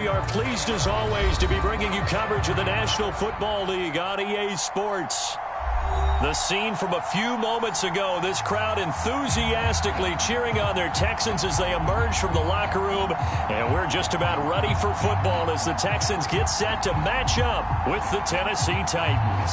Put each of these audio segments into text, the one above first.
we are pleased as always to be bringing you coverage of the National Football League on EA Sports. The scene from a few moments ago, this crowd enthusiastically cheering on their Texans as they emerge from the locker room. And we're just about ready for football as the Texans get set to match up with the Tennessee Titans.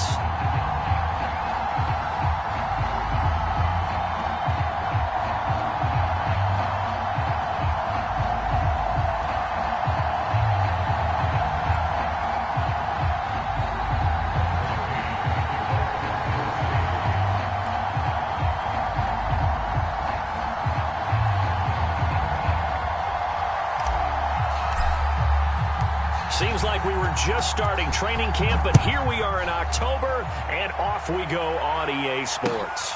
Seems like we were just starting training camp, but here we are in October, and off we go on EA Sports.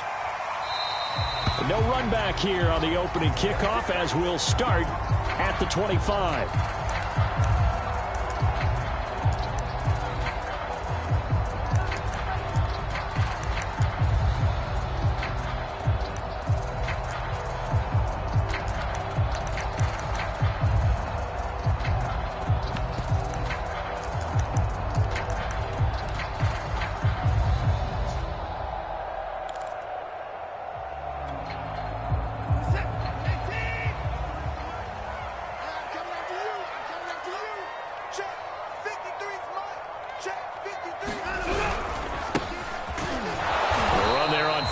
No run back here on the opening kickoff as we'll start at the 25.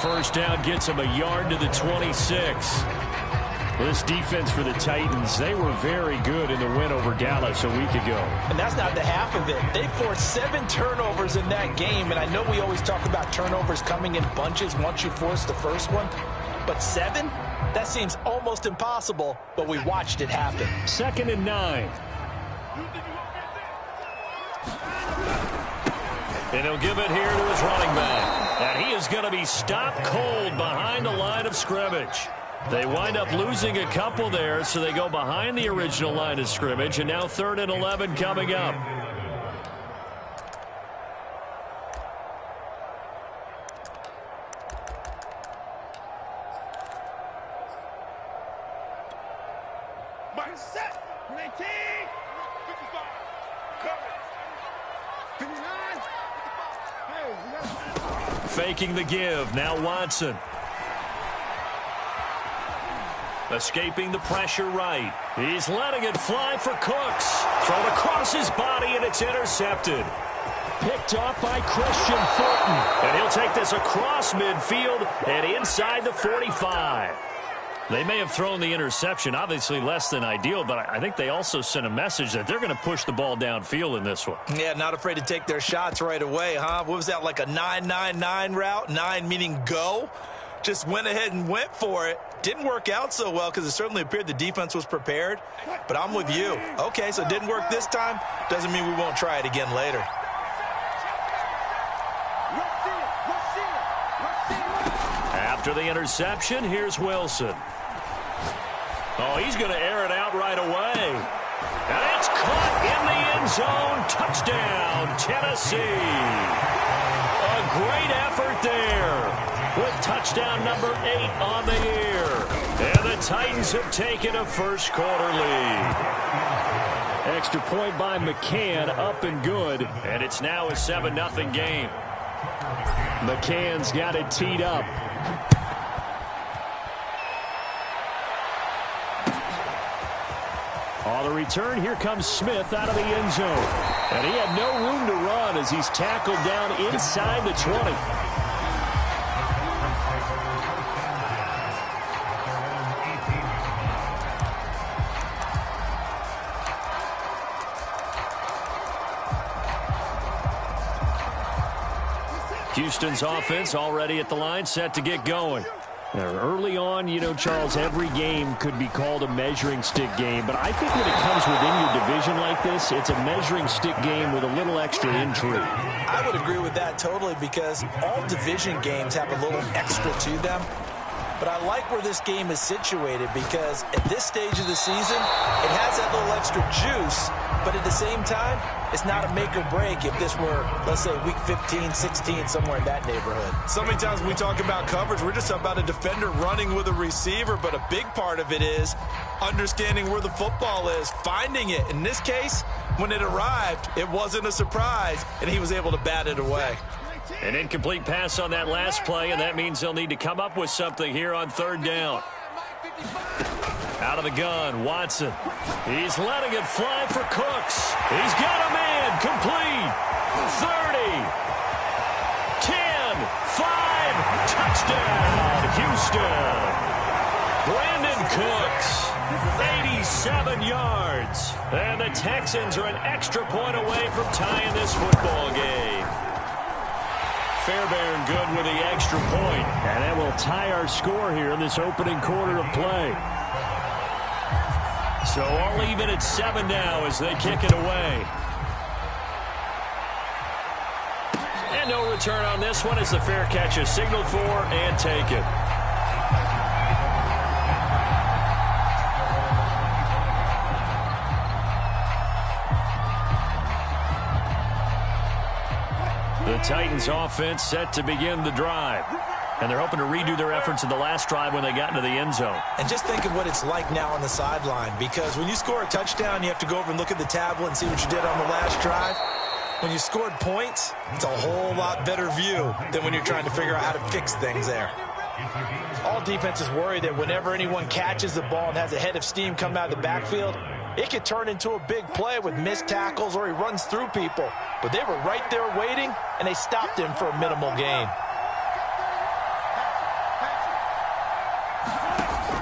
First down gets him a yard to the 26. This defense for the Titans, they were very good in the win over Dallas a week ago. And that's not the half of it. They forced 7 turnovers in that game, and I know we always talk about turnovers coming in bunches once you force the first one, but 7? That seems almost impossible, but we watched it happen. 2nd and 9. And he'll give it here to his running back. And he is going to be stopped cold behind the line of scrimmage. They wind up losing a couple there, so they go behind the original line of scrimmage, and now 3rd and 11 coming up. Faking the give. Now Watson. Escaping the pressure right. He's letting it fly for Cooks. Thrown across his body, and it's intercepted. Picked off by Christian Fulton. And he'll take this across midfield and inside the 45. They may have thrown the interception, obviously less than ideal, but I think they also sent a message that they're going to push the ball downfield in this one. Yeah, not afraid to take their shots right away, huh? What was that, like a 9-9-9 route? 9 meaning go? Just went ahead and went for it. Didn't work out so well because it certainly appeared the defense was prepared, but I'm with you. Okay, so it didn't work this time. Doesn't mean we won't try it again later. After the interception, here's Wilson. Oh, he's going to air it out right away. And it's caught in the end zone. Touchdown, Tennessee. A great effort there with touchdown number 8 on the year. And the Titans have taken a first-quarter lead. Extra point by McCann, up and good. And it's now a 7-0 game. McCann's got it teed up. On the return, here comes Smith out of the end zone. And he had no room to run as he's tackled down inside the 20. Houston's offense already at the line, set to get going. Early on, you know, Charles, every game could be called a measuring stick game, but I think when it comes within your division like this, it's a measuring stick game with a little extra intrigue. I would agree with that totally because all division games have a little extra to them. But I like where this game is situated because at this stage of the season, it has that little extra juice, but at the same time, it's not a make or break if this were, let's say, week 15, 16, somewhere in that neighborhood. So many times when we talk about coverage, we're just about a defender running with a receiver, but a big part of it is understanding where the football is, finding it. In this case, when it arrived, it wasn't a surprise, and he was able to bat it away. An incomplete pass on that last play, and that means they'll need to come up with something here on third down. Out of the gun, Watson. He's letting it fly for Cooks. He's got a man, complete. 30, 10, 5, touchdown, Houston. Brandon Cooks, 87 yards. And the Texans are an extra point away from tying this football game. Fairbairn good with the extra point. And that will tie our score here in this opening quarter of play. So I'll leave it at 7 now as they kick it away. And no return on this one as the fair catch is signaled for and taken. The Titans offense set to begin the drive. And they're hoping to redo their efforts in the last drive when they got into the end zone. And just think of what it's like now on the sideline, because when you score a touchdown, you have to go over and look at the tablet and see what you did on the last drive. When you scored points, it's a whole lot better view than when you're trying to figure out how to fix things there. All defenses worry that whenever anyone catches the ball and has a head of steam come out of the backfield, it could turn into a big play with missed tackles or he runs through people. But they were right there waiting, and they stopped him for a minimal gain.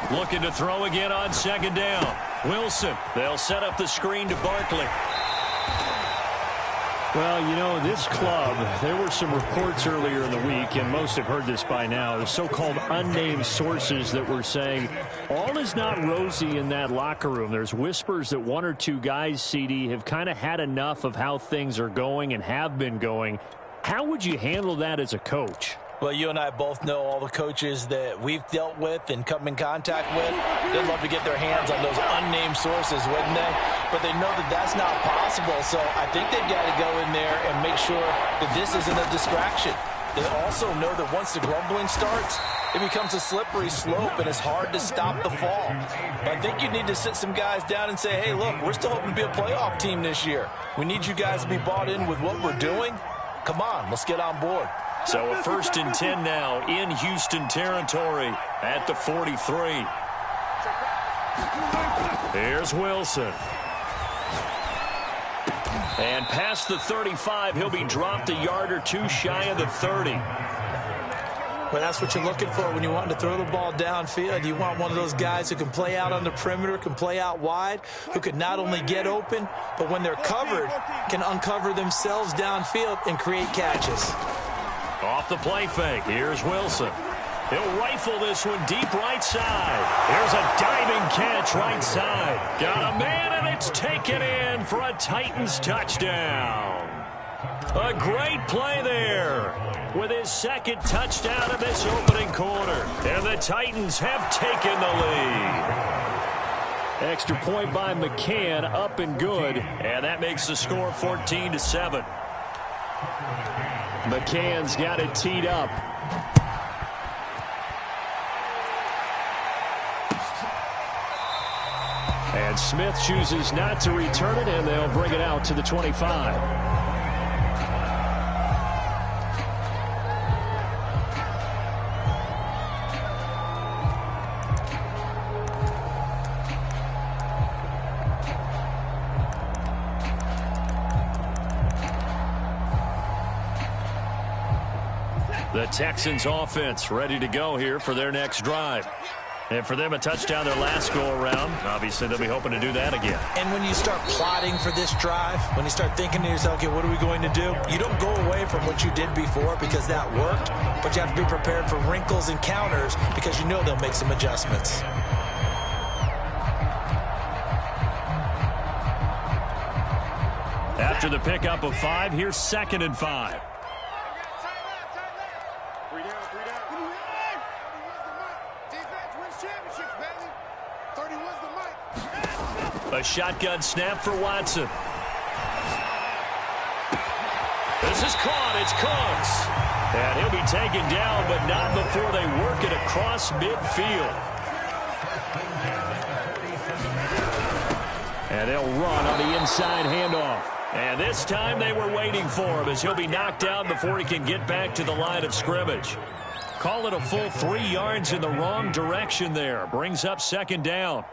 Looking to throw again on second down. Wilson. They'll set up the screen to Barkley. Well, you know, this club, there were some reports earlier in the week, and most have heard this by now, the so-called unnamed sources that were saying all is not rosy in that locker room. There's whispers that one or two guys, CD, have kind of had enough of how things are going and have been going. How would you handle that as a coach? Well, you and I both know all the coaches that we've dealt with and come in contact with. They'd love to get their hands on those unnamed sources, wouldn't they? But they know that that's not possible, so I think they've got to go in there and make sure that this isn't a distraction. They also know that once the grumbling starts, it becomes a slippery slope, and it's hard to stop the fall. But I think you need to sit some guys down and say, hey, look, we're still hoping to be a playoff team this year. We need you guys to be bought in with what we're doing. Come on, let's get on board. So a 1st and 10 now in Houston territory at the 43. Here's Wilson. And past the 35, he'll be dropped a yard or two shy of the 30. Well, that's what you're looking for when you want to throw the ball downfield. You want one of those guys who can play out on the perimeter, can play out wide, who can not only get open, but when they're covered, can uncover themselves downfield and create catches. Off the play fake, here's Wilson. He'll rifle this one deep right side. Here's a diving catch right side. Got a man, and it's taken in for a Titans touchdown. A great play there with his second touchdown in this opening quarter. And the Titans have taken the lead. Extra point by McCann, up and good. And that makes the score 14-7. McCann's got it teed up. And Smith chooses not to return it, and they'll bring it out to the 25. The Texans offense ready to go here for their next drive. And for them, a touchdown their last go-around. Obviously, they'll be hoping to do that again. And when you start plotting for this drive, when you start thinking to yourself, okay, what are we going to do? You don't go away from what you did before because that worked, but you have to be prepared for wrinkles and counters because you know they'll make some adjustments. After the pickup of 5, here's 2nd and 5. A shotgun snap for Watson. This is caught. It's Cooks. And he'll be taken down, but not before they work it across midfield. And they'll run on the inside handoff. And this time they were waiting for him as he'll be knocked down before he can get back to the line of scrimmage. Call it a full 3 yards in the wrong direction there. Brings up second down.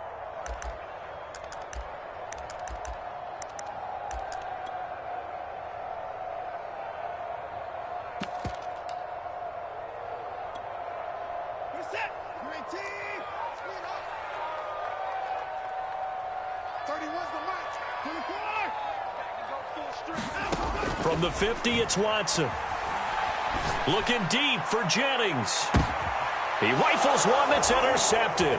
From the 50, it's Watson. Looking deep for Jennings. He rifles one that's intercepted.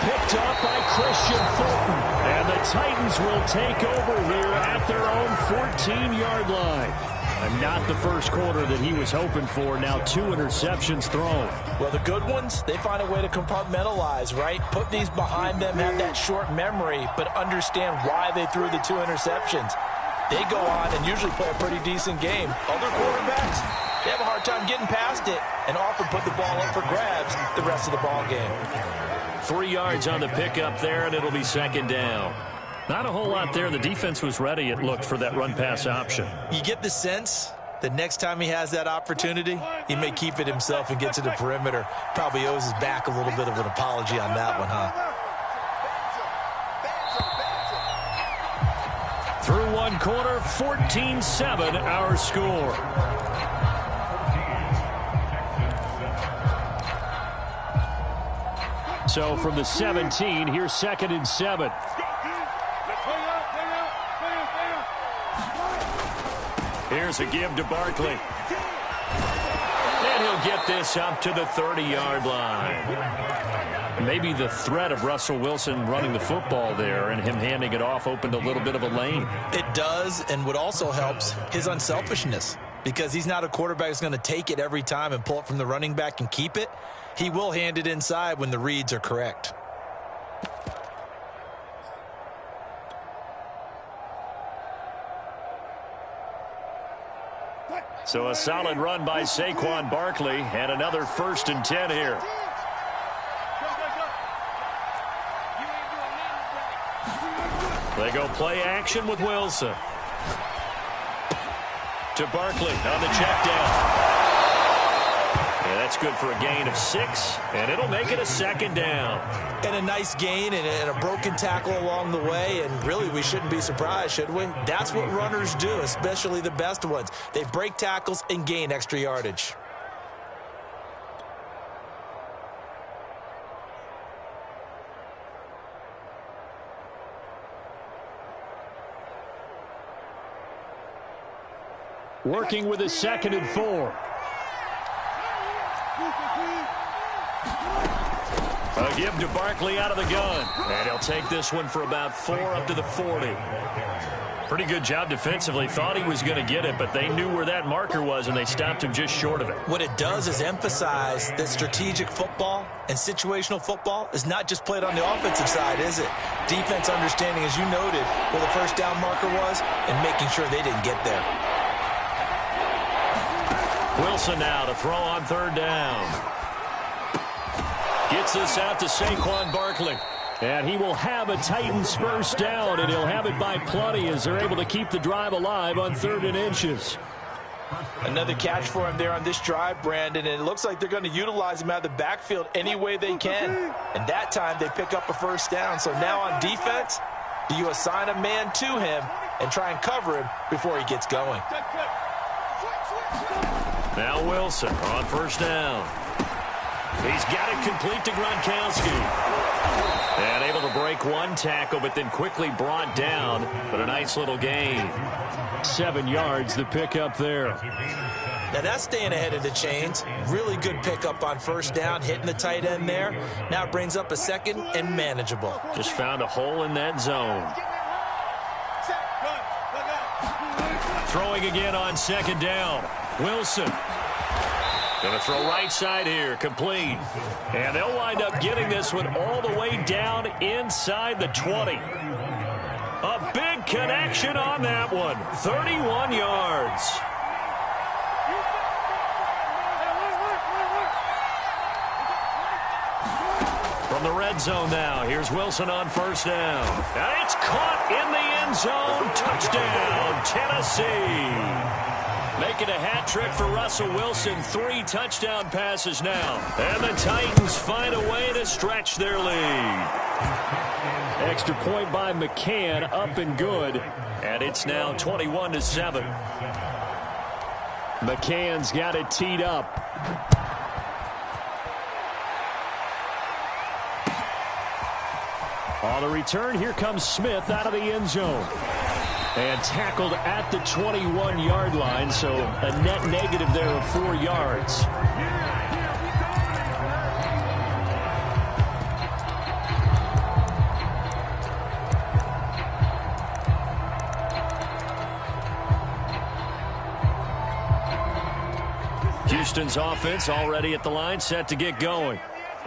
Picked up by Christian Fulton. And the Titans will take over here at their own 14-yard line. And not the first quarter that he was hoping for. Now 2 interceptions thrown. Well, the good ones, they find a way to compartmentalize, right? Put these behind them, have that short memory, but understand why they threw the 2 interceptions. They go on and usually play a pretty decent game. Other quarterbacks, they have a hard time getting past it and often put the ball up for grabs the rest of the ball game. 3 yards on the pickup there, and it'll be second down. Not a whole lot there. The defense was ready, it looked, for that run-pass option. You get the sense that next time he has that opportunity, he may keep it himself and get to the perimeter. Probably owes his back a little bit of an apology on that one, huh? Through one quarter, 14-7 our score. So from the 17, here's 2nd and 7. Here's a give to Barkley. And he'll get this up to the 30-yard line. Maybe the threat of Russell Wilson running the football there and him handing it off opened a little bit of a lane. It does, and what also helps, his unselfishness. Because he's not a quarterback who's going to take it every time and pull it from the running back and keep it. He will hand it inside when the reads are correct. So a solid run by Saquon Barkley and another 1st and 10 here. They go play action with Wilson. To Barkley on the check down. Yeah, that's good for a gain of 6, and it'll make it a 2nd down. And a nice gain and a broken tackle along the way, and really we shouldn't be surprised, should we? That's what runners do, especially the best ones. They break tackles and gain extra yardage. Working with a 2nd and 4. A give to Barkley out of the gun. And he'll take this one for about 4 up to the 40. Pretty good job defensively. Thought he was going to get it, but they knew where that marker was, and they stopped him just short of it. What it does is emphasize that strategic football and situational football is not just played on the offensive side, is it? Defense understanding, as you noted, where the first down marker was and making sure they didn't get there. Wilson now to throw on 3rd down. Gets this out to Saquon Barkley. And he will have a Titans first down, and he'll have it by plenty as they're able to keep the drive alive on 3rd and inches. Another catch for him there on this drive, Brandon, and it looks like they're going to utilize him out of the backfield any way they can. And that time they pick up a first down. So now on defense, do you assign a man to him and try and cover him before he gets going? Now Wilson on 1st down. He's got it complete to Gronkowski. And able to break one tackle, but then quickly brought down. But a nice little gain. 7 yards, the pickup there. Now that's staying ahead of the chains. Really good pickup on 1st down, hitting the tight end there. Now it brings up a 2nd and manageable. Just found a hole in that zone. Throwing again on 2nd down. Wilson. Going to throw right side here, complete. And they'll wind up getting this one all the way down inside the 20. A big connection on that one, 31 yards. From the red zone now, here's Wilson on first down. And it's caught in the end zone. Touchdown, Tennessee. Making a hat trick for Russell Wilson. 3 touchdown passes now. And the Titans find a way to stretch their lead. Extra point by McCann, up and good. And it's now 21-7. McCann's got it teed up. On the return, here comes Smith out of the end zone. And tackled at the 21-yard line, so a net negative there of 4 yards. Houston's offense already at the line, set to get going.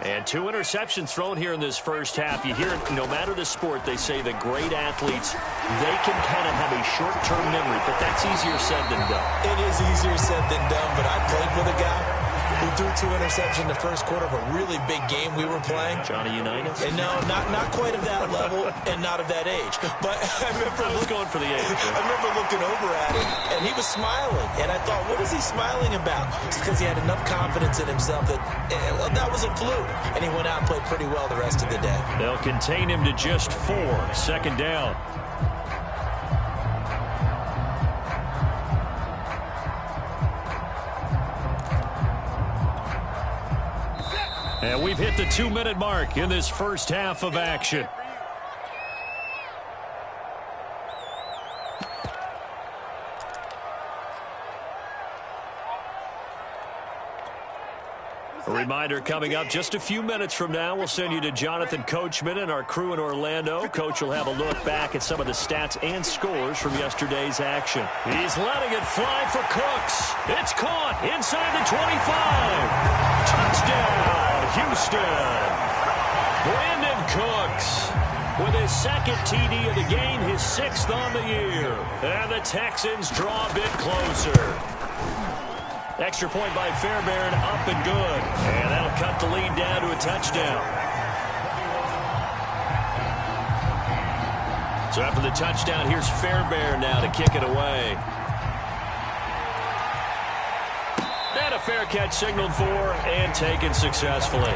And 2 interceptions thrown here in this first half. You hear it, no matter the sport, they say the great athletes, they can kind of have a short-term memory, but that's easier said than done. It is easier said than done, but I played with a guy who threw 2 interceptions in the first quarter of a really big game we were playing. Johnny Unitas? And no, not quite of that level and not of that age. But I was going for the age. I remember looking over at him, and he was smiling. And I thought, what is he smiling about? It's because he had enough confidence in himself that that was a fluke. And he went out and played pretty well the rest of the day. They'll contain him to just 4. Second down. And we've hit the 2-minute mark in this first half of action. A reminder coming up just a few minutes from now, we'll send you to Jonathan Coachman and our crew in Orlando. Coach will have a look back at some of the stats and scores from yesterday's action. He's letting it fly for Cooks. It's caught inside the 25. Touchdown, Houston. Brandon Cooks with his second TD of the game, his 6th on the year. And the Texans draw a bit closer. Extra point by Fairbairn, up and good. And that'll cut the lead down to a touchdown. So after the touchdown, here's Fairbairn now to kick it away. And a fair catch signaled for and taken successfully.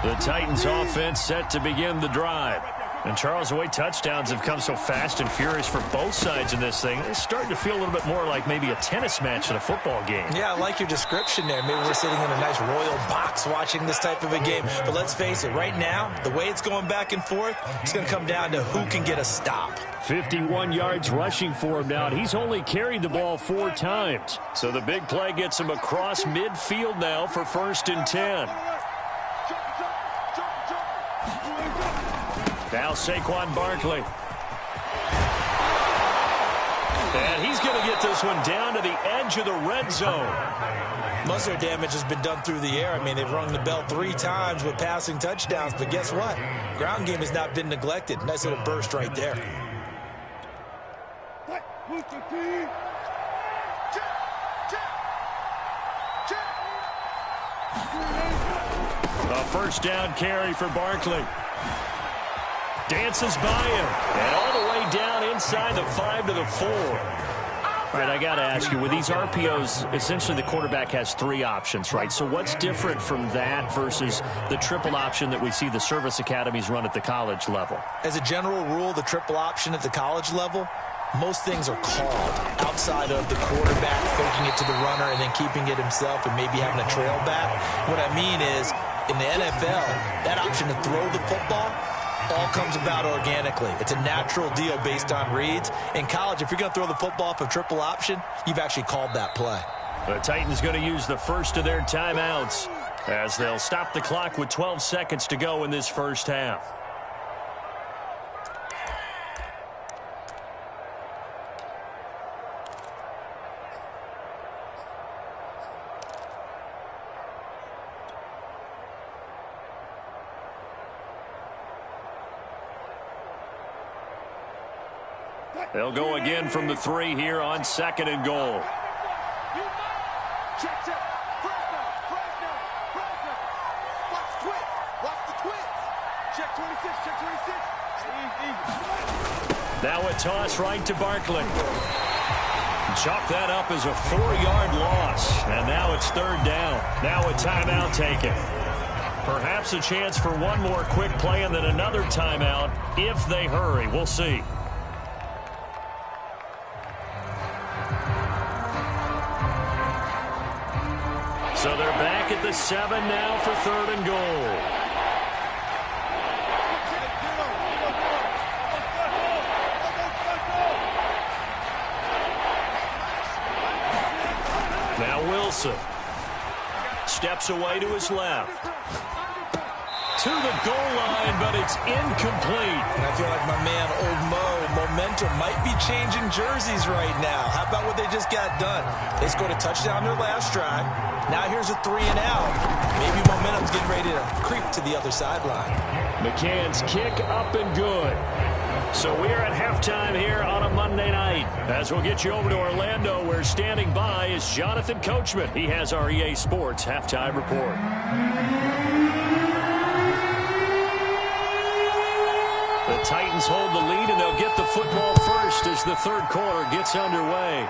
The Titans offense set to begin the drive. And Charles, the way touchdowns have come so fast and furious for both sides in this thing, it's starting to feel a little bit more like maybe a tennis match than a football game. Yeah, I like your description there. Maybe we're sitting in a nice royal box watching this type of a game. But let's face it, right now, the way it's going back and forth, it's going to come down to who can get a stop. 51 yards rushing for him now. He's only carried the ball 4 times. So the big play gets him across midfield now for 1st and 10. Now Saquon Barkley. And he's going to get this one down to the edge of the red zone. Most of their damage has been done through the air. I mean, they've rung the bell 3 times with passing touchdowns, but guess what? Ground game has not been neglected. Nice little burst right there. A first down carry for Barkley. Dances by him. And all the way down inside the 5 to the 4. All right, I got to ask you, with these RPOs, essentially the quarterback has 3 options, right? So what's different from that versus the triple option that we see the service academies run at the college level? As a general rule, the triple option at the college level, most things are called outside of the quarterback faking it to the runner and then keeping it himself and maybe having a trail back. What I mean is, in the NFL, that option to throw the football all comes about organically. It's a natural deal based on reads. In college, if you're going to throw the football for triple option, you've actually called that play. The Titans going to use the first of their timeouts as they'll stop the clock with 12 seconds to go in this first half. They'll go again from the 3 here on 2nd and goal. Now a toss right to Barkley. Chalk that up as a 4-yard loss. And now it's 3rd down. Now a timeout taken. Perhaps a chance for one more quick play and then another timeout if they hurry. We'll see. So they're back at the 7 now for 3rd and goal. Now Wilson steps away to his left. To the goal line, but it's incomplete. And I feel like my man, Old Mo, momentum might be changing jerseys right now. How about what they just got done? They scored a touchdown their last drive. Now here's a 3 and out. Maybe momentum's getting ready to creep to the other sideline. McCann's kick up and good. So we're at halftime here on a Monday night. As we'll get you over to Orlando, where standing by is Jonathan Coachman. He has our EA Sports halftime report. The Titans hold the lead, and they'll get the football first as the 3rd quarter gets underway.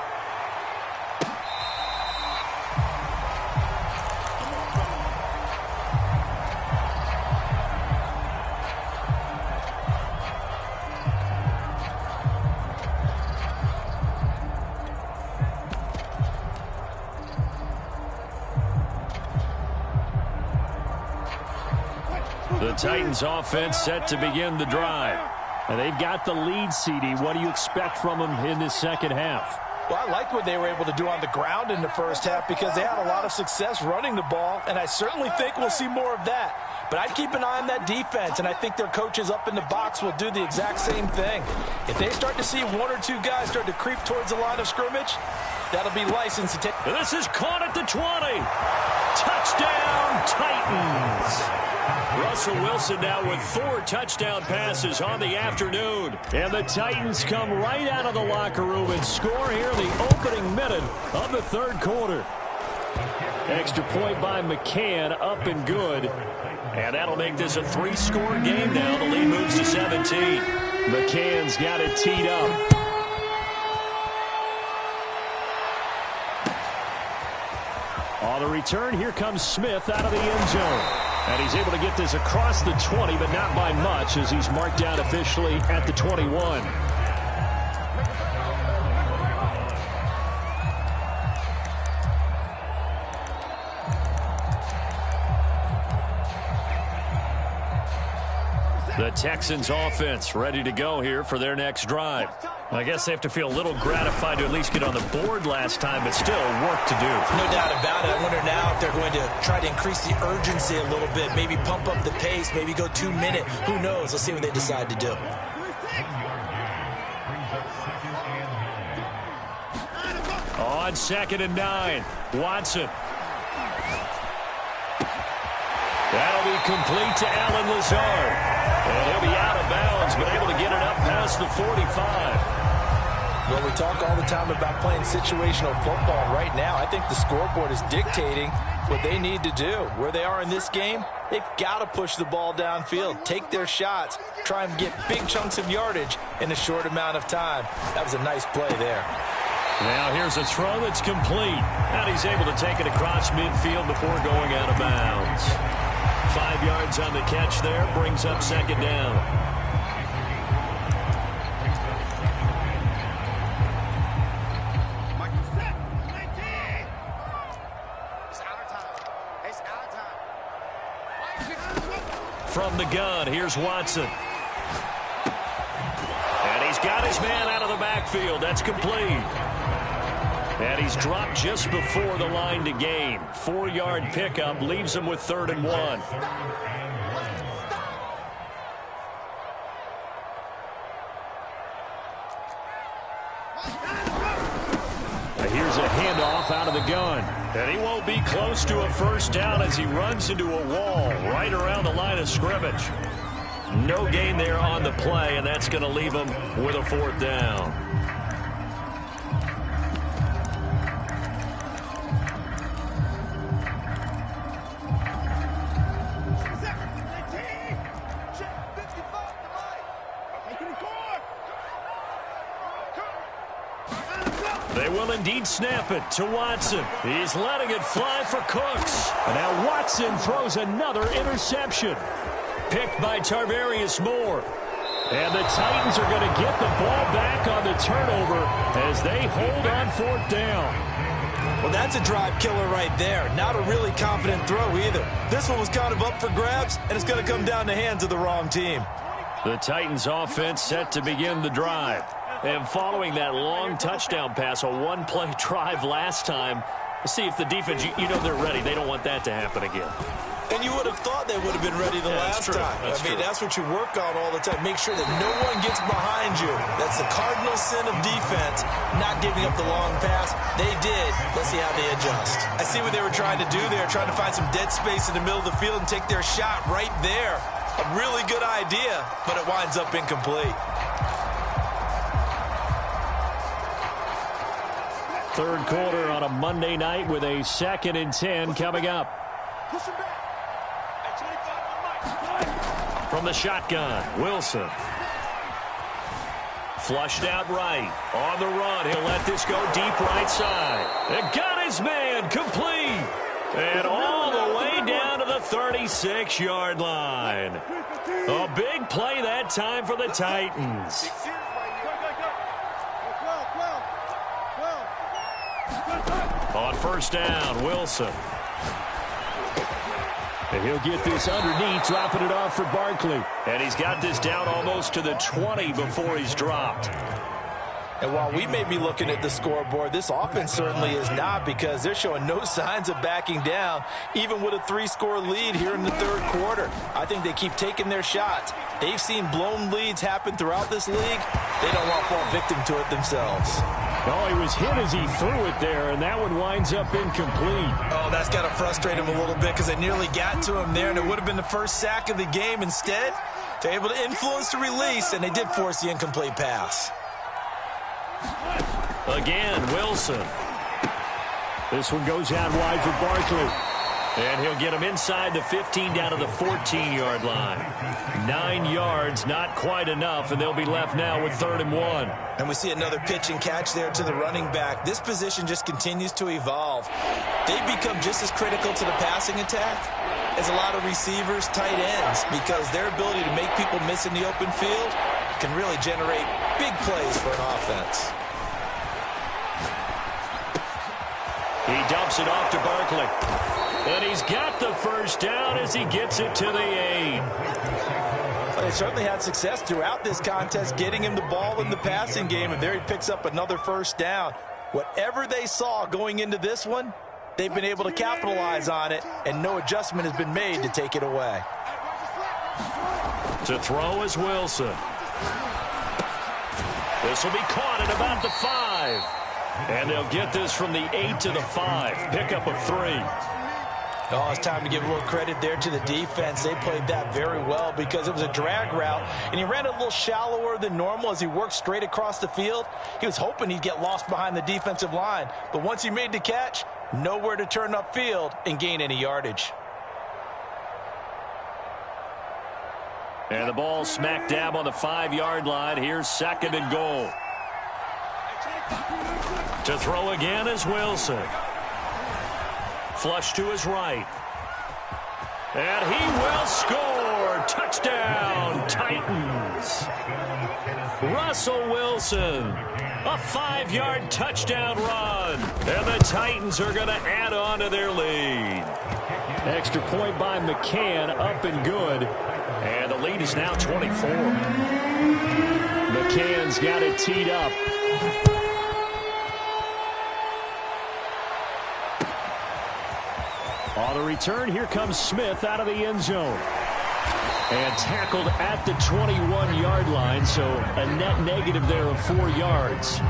The Titans offense set to begin the drive. And they've got the lead, CD. What do you expect from them in this 2nd half? Well, I liked what they were able to do on the ground in the 1st half because they had a lot of success running the ball, and I certainly think we'll see more of that. But I'd keep an eye on that defense, and I think their coaches up in the box will do the exact same thing. If they start to see 1 or 2 guys start to creep towards the line of scrimmage, that'll be licensed to take. This is caught at the 20. Touchdown, Titans. Russell Wilson now with 4 touchdown passes on the afternoon. And the Titans come right out of the locker room and score here in the opening minute of the 3rd quarter. Extra point by McCann, up and good. And that'll make this a 3-score game now. The lead moves to 17. McCann's got it teed up. On the return, here comes Smith out of the end zone. And he's able to get this across the 20, but not by much, as he's marked down officially at the 21. The Texans offense ready to go here for their next drive. I guess they have to feel a little gratified to at least get on the board last time, but still work to do. No doubt about it. I wonder now if they're going to try to increase the urgency a little bit, maybe pump up the pace, maybe go 2-minute. Who knows? Let's see what they decide to do. On 2nd and 9, Watson. That'll be complete to Allen Lazard. And he'll be out of bounds, but able to get it up past the 45. Well, we talk all the time about playing situational football. Right now, I think the scoreboard is dictating what they need to do. Where they are in this game, they've got to push the ball downfield, take their shots, try and get big chunks of yardage in a short amount of time. That was a nice play there. Now here's a throw that's complete. And he's able to take it across midfield before going out of bounds. 5 yards on the catch there, brings up 2nd down. From the gun, here's Watson. And he's got his man out of the backfield. That's complete. And he's dropped just before the line to gain. 4-yard pickup leaves him with 3rd and 1. Here's a handoff out of the gun. And he won't be close to a 1st down as he runs into a wall right around the line of scrimmage. No gain there on the play, and that's going to leave them with a 4th down. They will indeed snap it to Watson. He's letting it fly for Cooks. And now Watson throws another interception. Picked by Tarvarius Moore. And the Titans are going to get the ball back on the turnover as they hold on 4th down. Well, that's a drive killer right there. Not a really confident throw either. This one was kind of up for grabs, and it's going to come down the hands of the wrong team. The Titans offense set to begin the drive. And following that long touchdown pass, a one-play drive last time, we'll see if the defense, you know they're ready. They don't want that to happen again. And you would have thought they would have been ready the last time. That's what you work on all the time. Make sure that no one gets behind you. That's the cardinal sin of defense, not giving up the long pass. They did. Let's see how they adjust. I see what they were trying to do there, trying to find some dead space in the middle of the field and take their shot right there. A really good idea, but it winds up incomplete. 3rd quarter on a Monday night with a 2nd and 10 coming up. From the shotgun, Wilson. Flushed out right. On the run, he'll let this go deep right side. And got his man complete. And all the way down to the 36-yard line. A big play that time for the Titans. On 1st down, Wilson. And he'll get this underneath, dropping it off for Barkley. And he's got this down almost to the 20 before he's dropped. And while we may be looking at the scoreboard, this offense certainly is not, because they're showing no signs of backing down, even with a 3-score lead here in the 3rd quarter. I think they keep taking their shots. They've seen blown leads happen throughout this league. They don't want to fall victim to it themselves. Oh, he was hit as he threw it there, and that one winds up incomplete. Oh, that's got to frustrate him a little bit, because they nearly got to him there, and it would have been the first sack of the game. Instead, they're able to influence the release, and they did force the incomplete pass. Again, Wilson. This one goes out wide for Barkley. And he'll get him inside the 15 down to the 14-yard line. 9 yards, not quite enough, and they'll be left now with 3rd and 1. And we see another pitch and catch there to the running back. This position just continues to evolve. They've become just as critical to the passing attack as a lot of receivers, tight ends, because their ability to make people miss in the open field can really generate big plays for an offense. He dumps it off to Barkley. And he's got the 1st down as he gets it to the 8. Well, they certainly had success throughout this contest getting him the ball in the passing game, and there he picks up another 1st down. Whatever they saw going into this one, they've been able to capitalize on it, and no adjustment has been made to take it away. To throw is Wilson. This will be caught at about the 5. And they'll get this from the 8 to the 5. Pickup of 3. Oh, it's time to give a little credit there to the defense. They played that very well because it was a drag route, and he ran a little shallower than normal as he worked straight across the field. He was hoping he'd get lost behind the defensive line, but once he made the catch, nowhere to turn upfield and gain any yardage. And the ball smack dab on the 5-yard line. Here's 2nd and goal. To throw again is Wilson. Flush to his right. And he will score. Touchdown, Titans. Russell Wilson. A 5-yard touchdown run. And the Titans are going to add on to their lead. Extra point by McCann, up and good. And the lead is now 24. McCann's got it teed up. On the return, here comes Smith out of the end zone. And tackled at the 21-yard line, so a net negative there of 4 yards.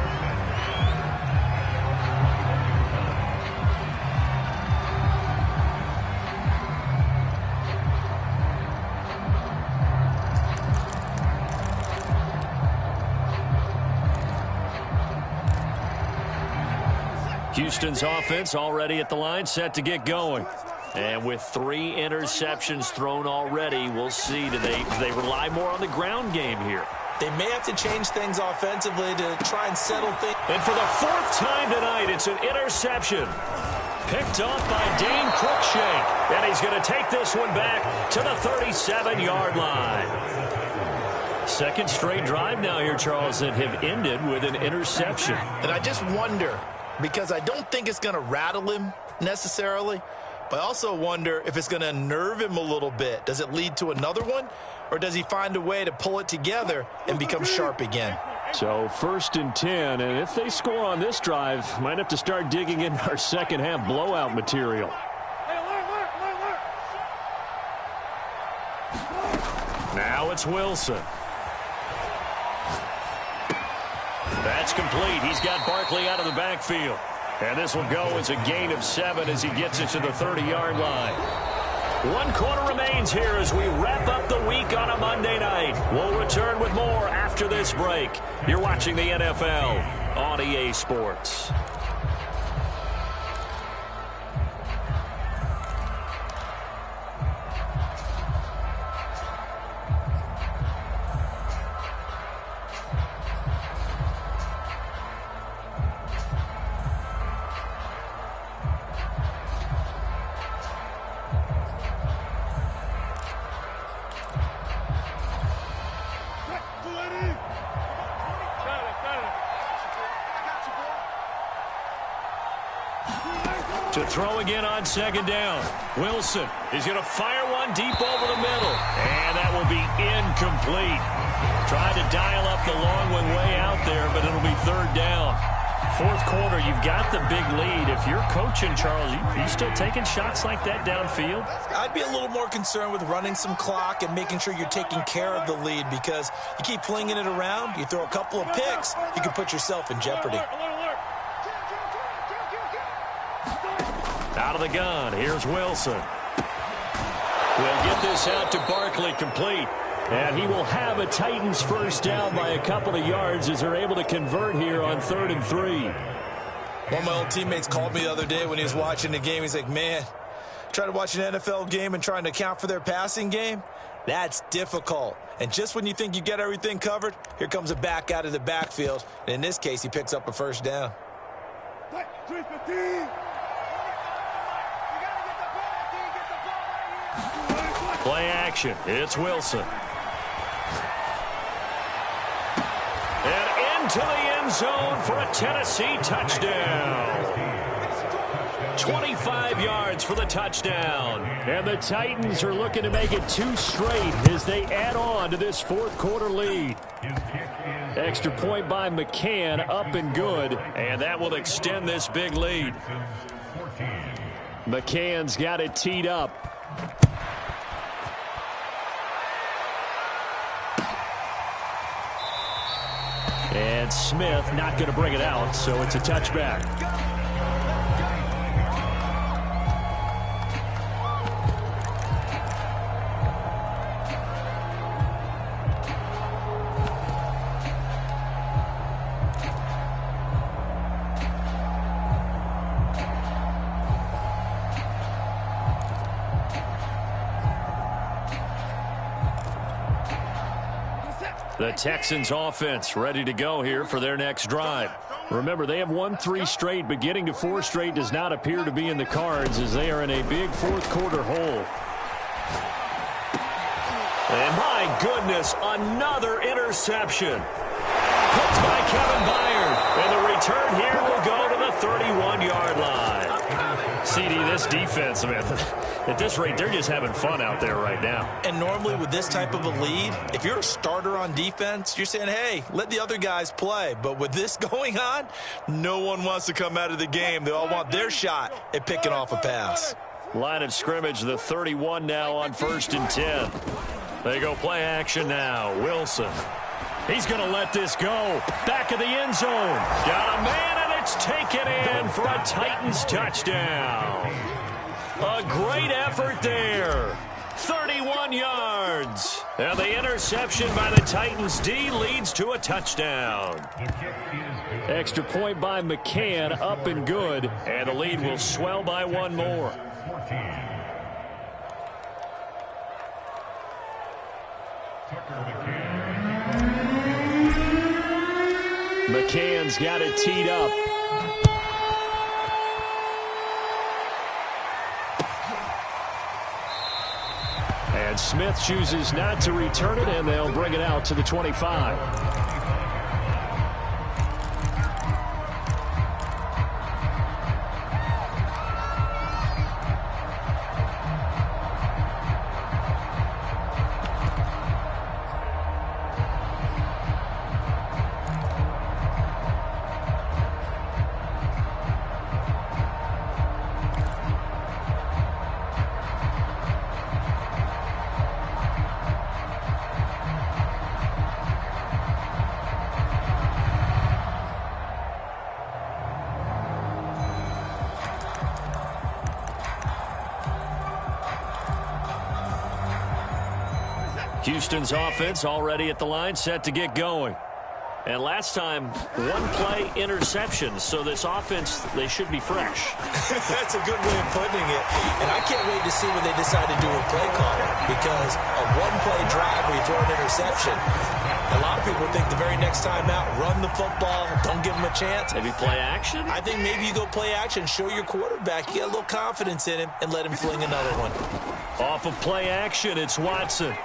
Houston's offense already at the line, set to get going. And with 3 interceptions thrown already, we'll see. Do they rely more on the ground game here? They may have to change things offensively to try and settle things. And for the 4th time tonight, it's an interception. Picked off by Dane Cruikshank. And he's going to take this one back to the 37-yard line. Second straight drive now here, Charles, that have ended with an interception. And I just wonder, because I don't think it's going to rattle him necessarily, but I also wonder if it's going to unnerve him a little bit. Does it lead to another one? Or does he find a way to pull it together and become sharp again? So 1st and 10, and if they score on this drive, might have to start digging in our second half blowout material. Now it's Wilson. That's complete. He's got Barkley out of the backfield. And this will go as a gain of 7 as he gets it to the 30-yard line. 1 quarter remains here as we wrap up the week on a Monday night. We'll return with more after this break. You're watching the NFL on EA Sports. To throw again on 2nd down. Wilson is going to fire one deep over the middle. And that will be incomplete. Tried to dial up the long one way out there, but it'll be 3rd down. 4th quarter, you've got the big lead. If you're coaching, Charles, you still taking shots like that downfield? I'd be a little more concerned with running some clock and making sure you're taking care of the lead, because you keep flinging it around, you throw a couple of picks, you can put yourself in jeopardy. Out of the gun, here's Wilson. We'll get this out to Barkley, complete. And he will have a Titans first down by a couple of yards as they're able to convert here on 3rd and 3. One of my old teammates called me the other day when he was watching the game. He's like, man, trying to watch an NFL game and trying to account for their passing game, that's difficult. And just when you think you get everything covered, here comes a back out of the backfield. And in this case, he picks up a first down. Play action. It's Wilson. And into the end zone for a Tennessee touchdown. 25 yards for the touchdown. And the Titans are looking to make it 2 straight as they add on to this 4th quarter lead. Extra point by McCann, up and good. And that will extend this big lead. McCann's got it teed up. And Smith not going to bring it out, so it's a touchback. The Texans offense ready to go here for their next drive. Remember, they have won 3 straight, but getting to 4 straight does not appear to be in the cards as they are in a big 4th quarter hole. And my goodness, another interception. Picked by Kevin Byard. And the return here will go to the 31-yard line. CD, this defense, man, at this rate, they're just having fun out there right now. And normally with this type of a lead, if you're a starter on defense, you're saying, hey, let the other guys play. But with this going on, no one wants to come out of the game. They all want their shot at picking off a pass. Line of scrimmage, the 31 now on 1st and 10. They go play action now. Wilson. He's going to let this go. Back of the end zone. Got a man, and it's taken in for a Titans touchdown. A great effort there. 31 yards. And the interception by the Titans D leads to a touchdown. Extra point by McCann, up and good. And the lead will swell by one more. McCann's got it teed up. And Smith chooses not to return it, and they'll bring it out to the 25. Houston's offense already at the line, set to get going. And last time, one-play interception. So this offense, they should be fresh. That's a good way of putting it. And I can't wait to see when they decide to do a play call. Because a one-play drive where you throw an interception, a lot of people think the very next time out, run the football, don't give them a chance. Maybe play action? I think maybe you go play action, show your quarterback, you get a little confidence in him, and let him fling another one. Off of play action, it's Watson.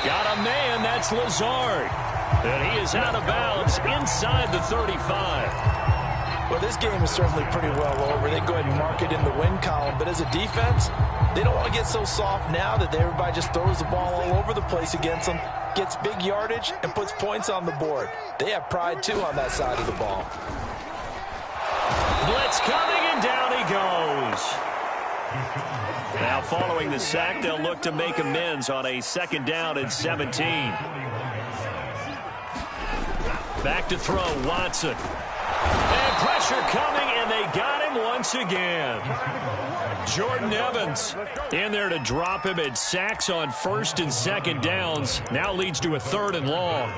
Got a man, that's Lazard. And he is out of bounds inside the 35. Well, this game is certainly pretty well over. They go ahead and mark it in the win column. But as a defense, they don't want to get so soft now that everybody just throws the ball all over the place against them, gets big yardage, and puts points on the board. They have pride, too, on that side of the ball. Blitz coming, and down he goes. Now following the sack, they'll look to make amends on a 2nd down and 17. Back to throw, Watson. And pressure coming, and they got him once again. Jordan Evans in there to drop him, and sacks on 1st and 2nd downs. Now leads to a 3rd and long.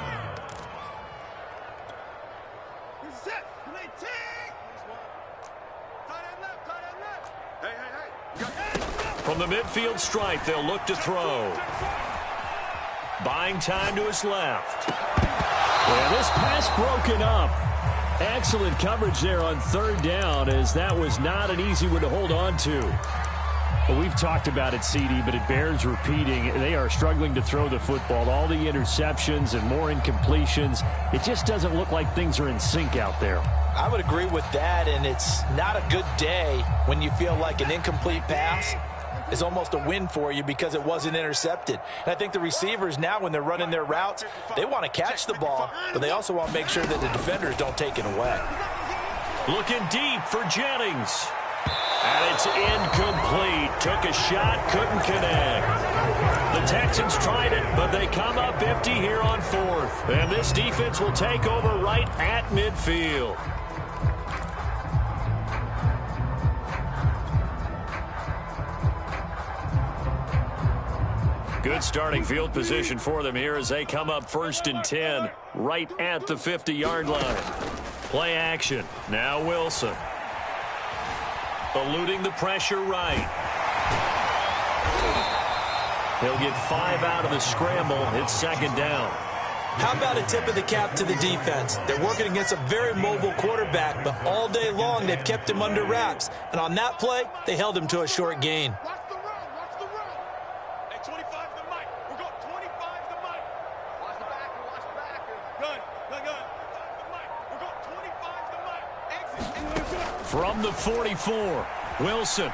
From the midfield stripe, they'll look to throw. Buying time to his left. Yeah, this pass broken up. Excellent coverage there on 3rd down, as that was not an easy one to hold on to. Well, we've talked about it, CD, but it bears repeating. They are struggling to throw the football. All the interceptions and more incompletions. It just doesn't look like things are in sync out there. I would agree with that, and it's not a good day when you feel like an incomplete pass is almost a win for you because it wasn't intercepted. And I think the receivers now, when they're running their routes, they want to catch the ball, but they also want to make sure that the defenders don't take it away. Looking deep for Jennings. And it's incomplete. Took a shot, couldn't connect. The Texans tried it, but they come up empty here on 4th. And this defense will take over right at midfield. Good starting field position for them here as they come up 1st and 10 right at the 50-yard line. Play action. Now Wilson. Eluding the pressure right. He'll get 5 out of the scramble. It's 2nd down. How about a tip of the cap to the defense? They're working against a very mobile quarterback, but all day long they've kept him under wraps. And on that play, they held him to a short gain. From the 44, Wilson.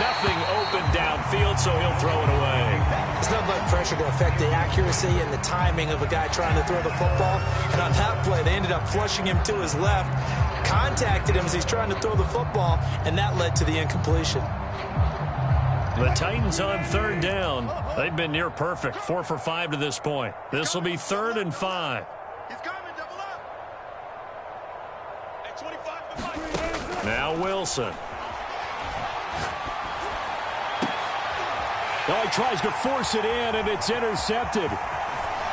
Nothing open downfield, so he'll throw it away. It's not like pressure to affect the accuracy and the timing of a guy trying to throw the football. And on that play, they ended up flushing him to his left, contacted him as he's trying to throw the football, and that led to the incompletion. The Titans on 3rd down. They've been near perfect, 4 for 5 to this point. This will be 3rd and 5. Now Wilson. Oh, he tries to force it in, and it's intercepted.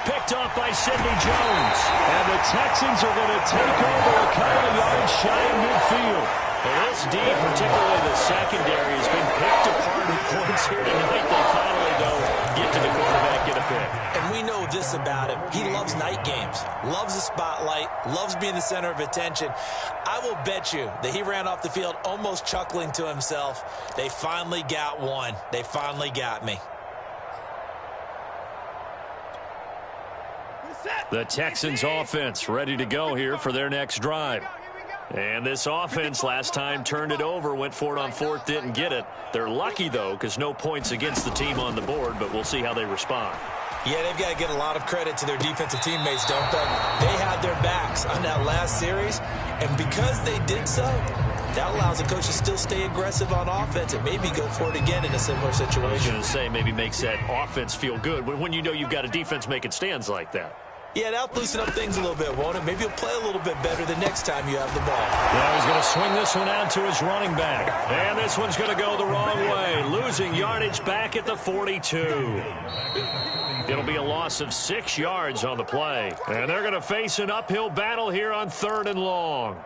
Picked off by Sidney Jones. And the Texans are going to take over a couple of yards shy of midfield. Well, this D, particularly the secondary, has been picked apart in points here tonight. They finally, though, get to the quarterback, get a pick. And we know this about him. He loves night games, loves the spotlight, loves being the center of attention. I will bet you that he ran off the field almost chuckling to himself. They finally got one. They finally got me. The Texans offense ready to go here for their next drive. And this offense last time turned it over, went for it on fourth, didn't get it. They're lucky, though, because no points against the team on the board, but we'll see how they respond. Yeah, they've got to get a lot of credit to their defensive teammates, don't they? They had their backs on that last series, and because they did so, that allows the coach to still stay aggressive on offense and maybe go for it again in a similar situation. I was going to say, maybe makes that offense feel good when you know you've got a defense making stands like that. Yeah, that'll loosen up things a little bit, won't it? Maybe he'll play a little bit better the next time you have the ball. Now he's going to swing this one out to his running back. And this one's going to go the wrong way, losing yardage back at the 42. It'll be a loss of 6 yards on the play. And they're going to face an uphill battle here on 3rd and long.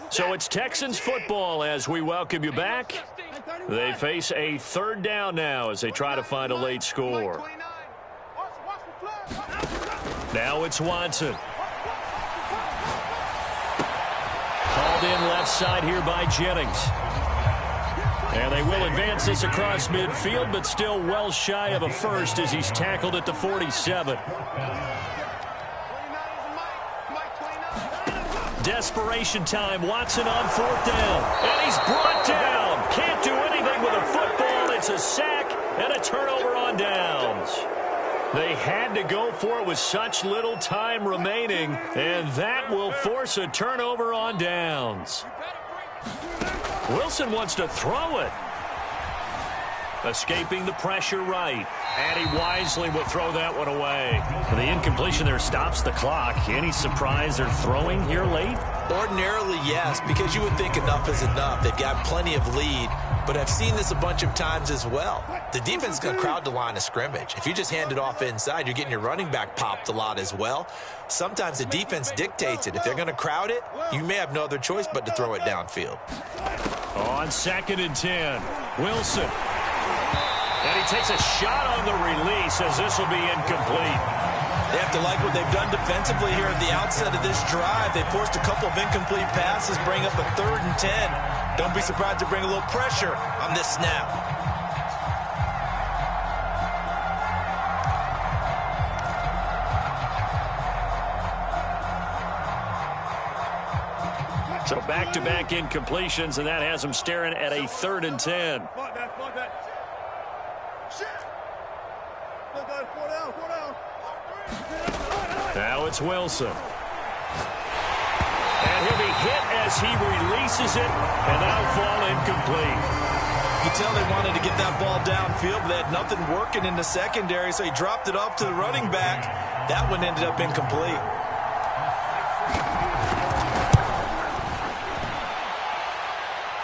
So it's Texans football as we welcome you back. They face a 3rd down now as they try to find a late score. Now it's Watson. Called in left side here by Jennings. And they will advance this across midfield, but still well shy of a first as he's tackled at the 47. Desperation time. Watson on 4th down. And he's brought down. Can't do anything with a football. It's a sack and a turnover on downs. They had to go for it with such little time remaining, and that will force a turnover on downs. Wilson wants to throw it. Escaping the pressure right. And he wisely will throw that one away. The incompletion there stops the clock. Any surprise they're throwing here late? Ordinarily, yes, because you would think enough is enough. They've got plenty of lead, but I've seen this a bunch of times as well. The defense is going to crowd the line of scrimmage. If you just hand it off inside, you're getting your running back popped a lot as well. Sometimes the defense dictates it. If they're going to crowd it, you may have no other choice but to throw it downfield. On 2nd and 10, Wilson. And he takes a shot on the release as this will be incomplete. They have to like what they've done defensively here at the outset of this drive. They forced a couple of incomplete passes, bring up a 3rd and 10. Don't be surprised to bring a little pressure on this snap. So back-to-back incompletions, and that has them staring at a 3rd and 10. Now it's Wilson. And he'll be hit as he releases it, and that'll fall incomplete. You can tell they wanted to get that ball downfield, but they had nothing working in the secondary, so he dropped it off to the running back. That one ended up incomplete.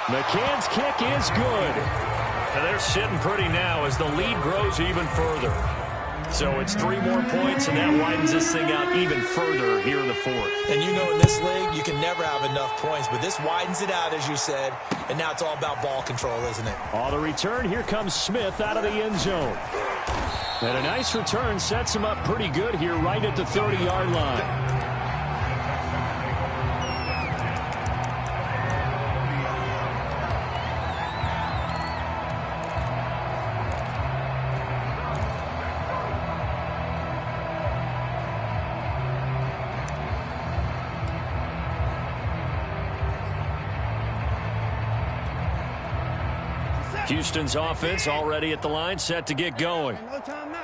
McCann's kick is good. And they're sitting pretty now as the lead grows even further. So it's 3 more points, and that widens this thing out even further here in the 4th. And you know in this league, you can never have enough points, but this widens it out, as you said, and now it's all about ball control, isn't it? On the return, here comes Smith out of the end zone. And a nice return sets him up pretty good here right at the 30-yard line. Houston's offense already at the line, set to get going.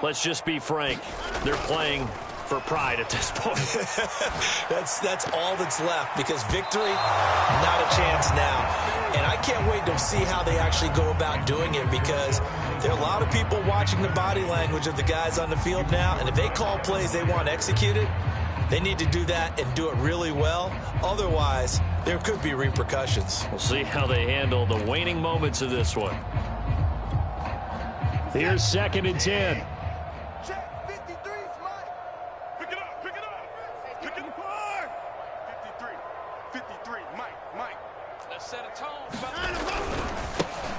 Let's just be frank. They're playing for pride at this point. That's all that's left, because victory, not a chance now. And I can't wait to see how they actually go about doing it, because there are a lot of people watching the body language of the guys on the field now, and if they call plays they want executed, they need to do that and do it really well. Otherwise, there could be repercussions. We'll see how they handle the waning moments of this one. Here's 2nd and 10.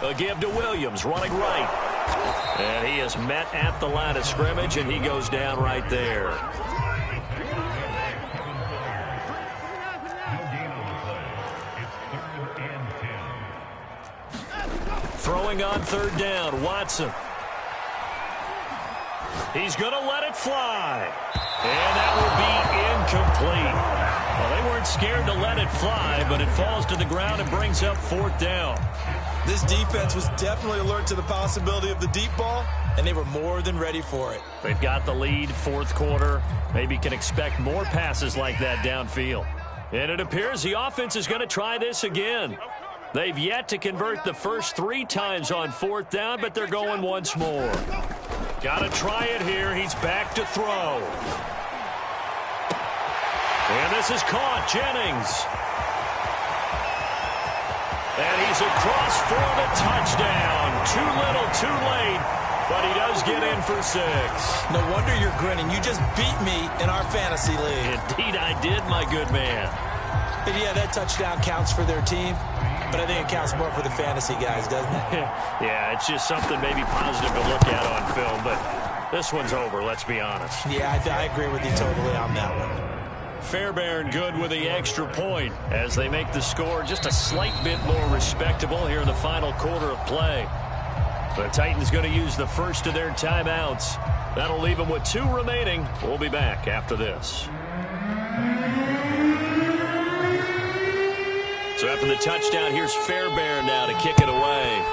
A give to Williams, running right. And he is met at the line of scrimmage, and he goes down right there. Throwing on 3rd down, Watson. He's going to let it fly. And that will be incomplete. Well, they weren't scared to let it fly, but it falls to the ground and brings up 4th down. This defense was definitely alert to the possibility of the deep ball, and they were more than ready for it. They've got the lead, 4th quarter. Maybe can expect more passes like that downfield. And it appears the offense is going to try this again. They've yet to convert the first 3 times on 4th down, but they're going once more. Got to try it here. He's back to throw. And this is caught. Jennings. And he's across for the touchdown. Too little, too late, but he does get in for 6. No wonder you're grinning. You just beat me in our fantasy league. Indeed I did, my good man. And yeah, that touchdown counts for their team, but I think it counts more for the fantasy guys, doesn't it? Yeah, it's just something maybe positive to look at on film, but this one's over, let's be honest. Yeah, I agree with you totally on that one. Fairbairn good with the extra point as they make the score just a slight bit more respectable here in the final quarter of play. The Titans going to use the first of their timeouts. That'll leave them with 2 remaining. We'll be back after this. So after the touchdown, here's Fairbairn now to kick it away.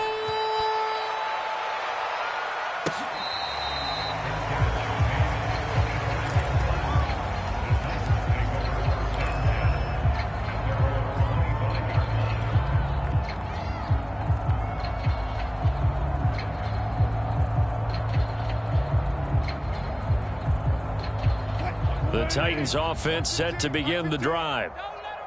The Titans offense set to begin the drive.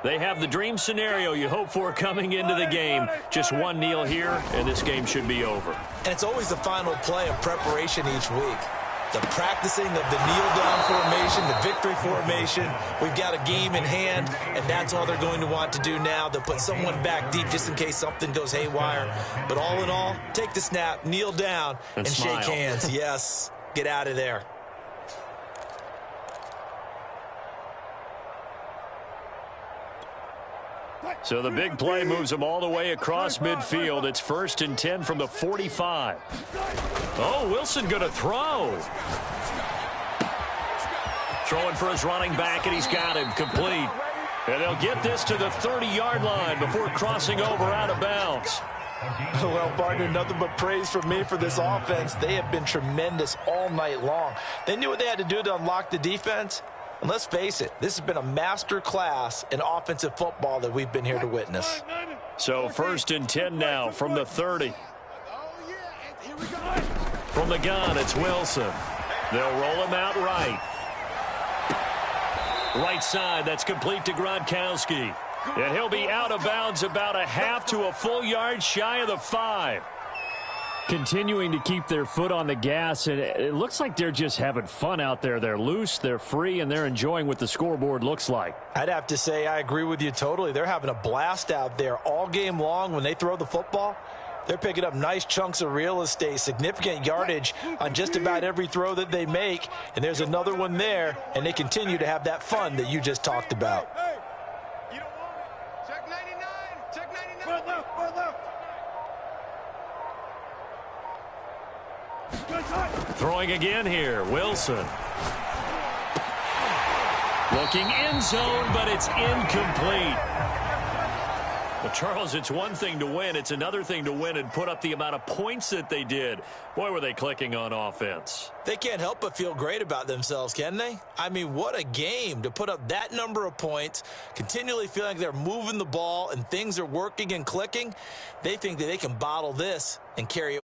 They have the dream scenario you hope for coming into the game. Just one kneel here, and this game should be over. And it's always the final play of preparation each week. The practicing of the kneel-down formation, the victory formation. We've got a game in hand, and that's all they're going to want to do now. They'll put someone back deep just in case something goes haywire. But all in all, take the snap, kneel down, and shake hands. Yes, get out of there. So the big play moves them all the way across midfield. It's 1st and 10 from the 45. Oh, Wilson going to throw. Throwing for his running back, and he's got him complete. And they'll get this to the 30-yard line before crossing over out of bounds. Well, partner, nothing but praise from me for this offense. They have been tremendous all night long. They knew what they had to do to unlock the defense. And let's face it, this has been a master class in offensive football that we've been here to witness. So 1st and 10 now from the 30. From the gun, it's Wilson. They'll roll him out right. Right side, that's complete to Gronkowski. And he'll be out of bounds about a half to a full yard shy of the 5. Continuing to keep their foot on the gas, and it looks like they're just having fun out there. They're loose, they're free, and they're enjoying what the scoreboard looks like. I'd have to say I agree with you totally. They're having a blast out there all game long. When they throw the football, they're picking up nice chunks of real estate, significant yardage on just about every throw that they make. And there's another one there, and they continue to have that fun that you just talked about. Check 99. Check 99. Throwing again here, Wilson. Looking end zone, but it's incomplete. Well, Charles, it's one thing to win. It's another thing to win and put up the amount of points that they did. Boy, were they clicking on offense. They can't help but feel great about themselves, can they? I mean, what a game to put up that number of points, continually feeling like they're moving the ball and things are working and clicking. They think that they can bottle this and carry it.